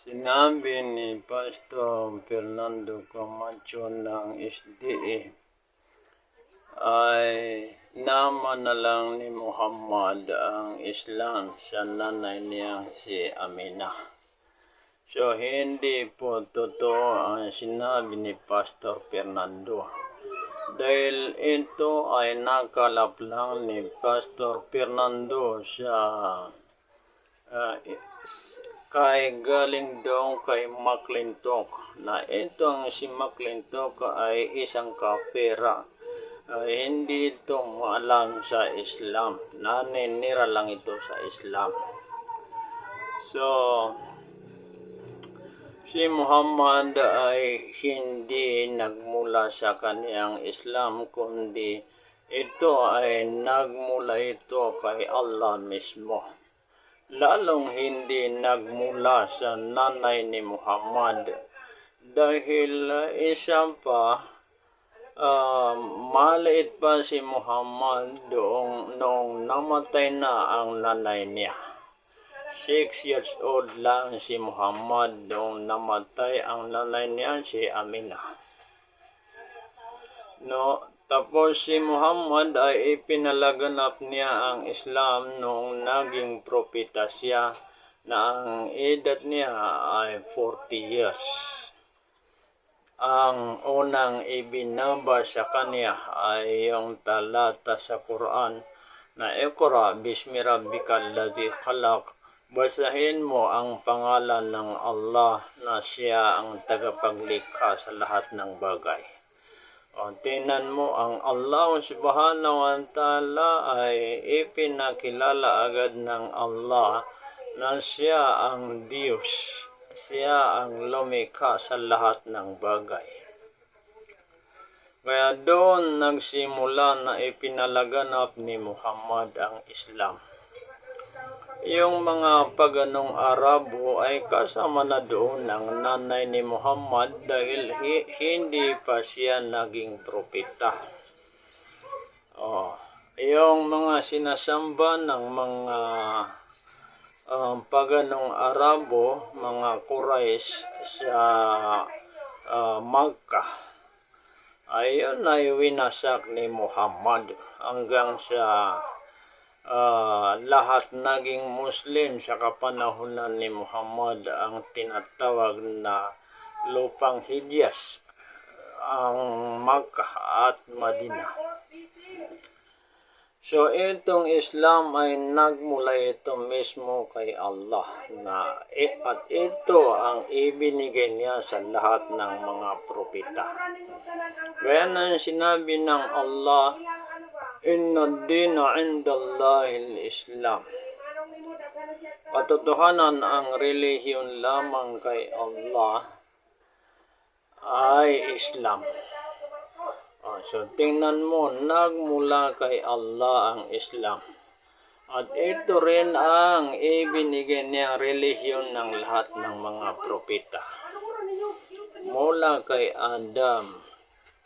Sinabi ni Pastor Fernando Camacho ng SDA ay naman na lang ni Muhammad ang Islam sa nanay niya si Aminah. So, hindi po totoo ang sinabi ni Pastor Fernando. Dahil ito ay nakalap lang ni Pastor Fernando sa kay galing daw kay McClintock na itong si McClintock ay isang kapera. Hindi ito maalam sa Islam. Naninira lang ito sa Islam. So, si Muhammad ay hindi nagmula sa kaniyang Islam, kundi ito ay nagmula ito kay Allah mismo. Lalong hindi nagmula sa nanay ni Muhammad dahil isa pa, maliit pa si Muhammad noong namatay na ang nanay niya. 6 years old lang si Muhammad noong namatay ang nanay niya, si Aminah. Tapos si Muhammad ay ipinalaganap niya ang Islam noong naging propeta siya na ang edad niya ay 40 years. Ang unang ibinaba sa kanya ay yung talata sa Quran na Iqra bismi rabbikal ladzi khalaq. Basahin mo ang pangalan ng Allah na siya ang tagapaglikha sa lahat ng bagay. Tingnan mo, ang Allah subhanahu wa ta'ala ay ipinakilala agad ng Allah na siya ang Diyos. Siya ang lumikha sa lahat ng bagay. Kaya doon nagsimula na ipinalaganap ni Muhammad ang Islam. Yung mga paganong Arabo ay kasama na doon ang nanay ni Muhammad dahil hindi pa siya naging propeta. Yung mga sinasamba ng mga paganong Arabo, mga Quraysh sa Makkah, ayun ay winasak ni Muhammad hanggang sa lahat naging Muslim sa kapanahunan ni Muhammad ang tinatawag na lupang Hijaz, ang Makkah at Madinah. So itong Islam ay nagmula ito mismo kay Allah at ito ang ibinigay niya sa lahat ng mga propeta. Kaya na sinabi ng Allah, Inna ad-dina 'indallahi al-Islam. Katotohanan ang relihiyon lamang kay Allah ay Islam. So tingnan mo, nagmula kay Allah ang Islam. At ito rin ang ibinigay niyang relihiyon ng lahat ng mga propeta. Mula kay Adam,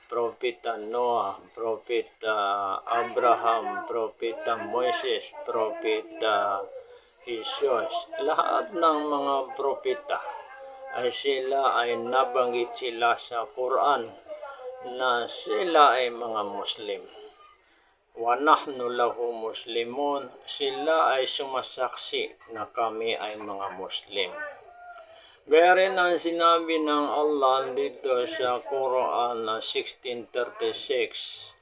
Propeta Noah, Propeta Abraham, Propeta Moises, Propeta Jesus, lahat ng mga propeta ay sila ay nabanggit sila sa Quran na sila ay mga Muslim. Wa nahnu lahu muslimun, sila ay sumasaksi na kami ay mga Muslim. Gaya rin ang sinabi ng Allah dito sa Quran 16:36.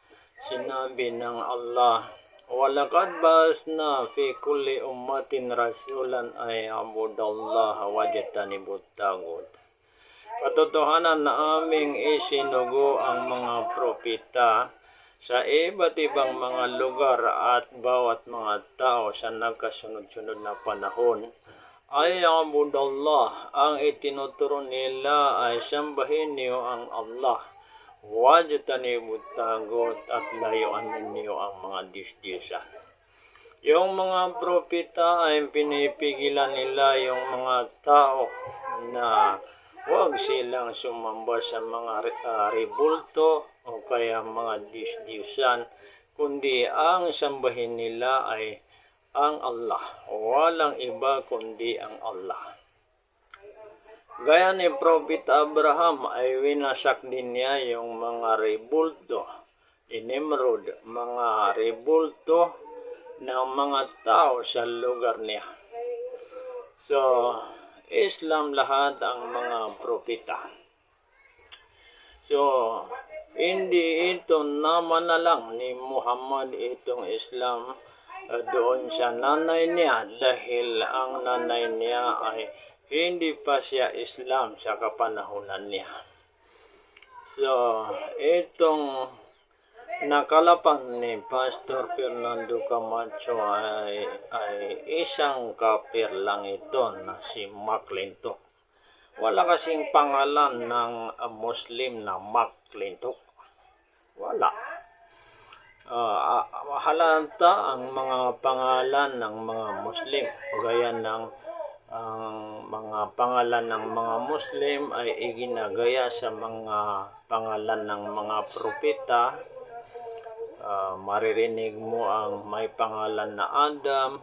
Sinabi ng Allah, "Walaqad ba'athna fi kulli ummatin rasulan ay abudallaha wajtanibut tagut." Katotohanan na aming isinugo ang mga propeta sa iba't ibang mga lugar at bawat mga tao sa nagkasunod-sunod na panahon ay abudallah, ang itinuturo nila ay sambahin niyo ang Allah, wajtanibut tagut, at layuan ninyo ang mga Diyos-Diyosan. Yung mga propeta ay pinipigilan nila yung mga tao na huwag silang sumamba sa mga rebulto o kaya mga Diyos-Diyosan, kundi ang sambahin nila ay ang Allah. Walang iba kundi ang Allah. Gaya ni Prophet Abraham ay winasak din niya yung mga rebulto, Nimrod, mga rebulto ng mga tao sa lugar niya. So, Islam lahat ang mga propeta. So, hindi ito naman na lang ni Muhammad itong Islam doon sa nanay niya dahil ang nanay niya ay hindi pa siya Islam sa kapanahunan niya. So, itong nakalapan ni Pastor Fernando Camacho ay isang kafir lang ito na si McClintock. Wala kasing pangalan ng Muslim na McClintock. Wala. Halata ang mga pangalan ng mga Muslim. Gaya ng mga pangalan ng mga Muslim ay iginagaya sa mga pangalan ng mga propeta. Maririnig mo ang may pangalan na Adam,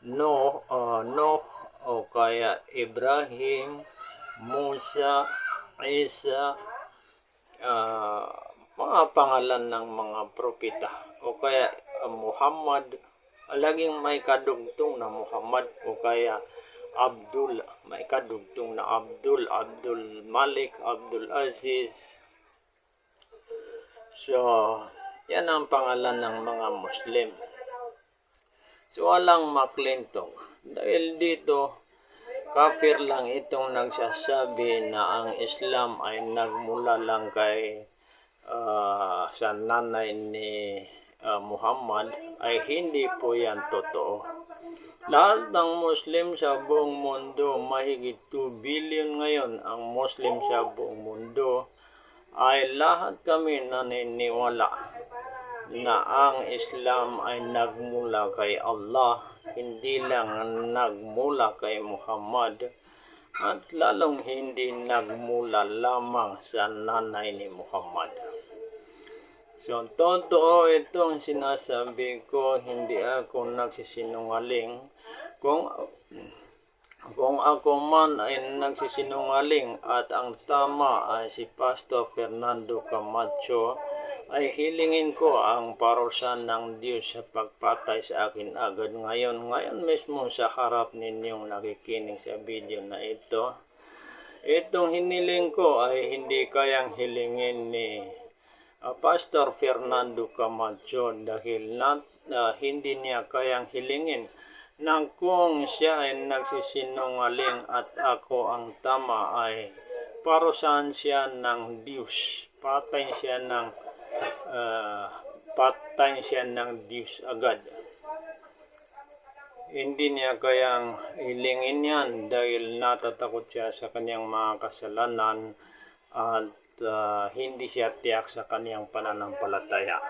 Noah, o kaya Ibrahim, Musa, Isa, mga pangalan ng mga propeta. O kaya Muhammad, laging may kadugtong na Muhammad, o kaya Abdul, may kadugtong na Abdul Malik, Abdul Aziz. So, yan ang pangalan ng mga Muslim. So, walang McClintock. Dahil dito, kafir lang itong nagsasabi na ang Islam ay nagmula lang kay sa nanay ni Muhammad, ay hindi po yan totoo. Lahat ng Muslim sa buong mundo, mahigit 2 billion ngayon ang Muslim sa buong mundo, ay lahat kami naniniwala na ang Islam ay nagmula kay Allah, hindi lang nagmula kay Muhammad, at lalong hindi nagmula lamang sa nanay ni Muhammad. So, totoo itong sinasabi ko, hindi ako nagsisinungaling. Kung ako man ay nagsisinungaling at ang tama ay si Pastor Fernando Camacho, ay hilingin ko ang parusahan ng Diyos sa pagpatay sa akin agad ngayon mismo sa harap ninyong nakikinig sa video na ito. Itong hiniling ko ay hindi kayang hilingin ni Pastor Fernando Camacho dahil hindi niya kayang hilingin na kung siya ay nagsisinungaling at ako ang tama ay parusahan siya ng Diyos. Patayin siya ng Diyos agad. Hindi niya kayang hilingin yan dahil natatakot siya sa kanyang mga kasalanan at hindi siya tiyak sa kanyang pananampalataya.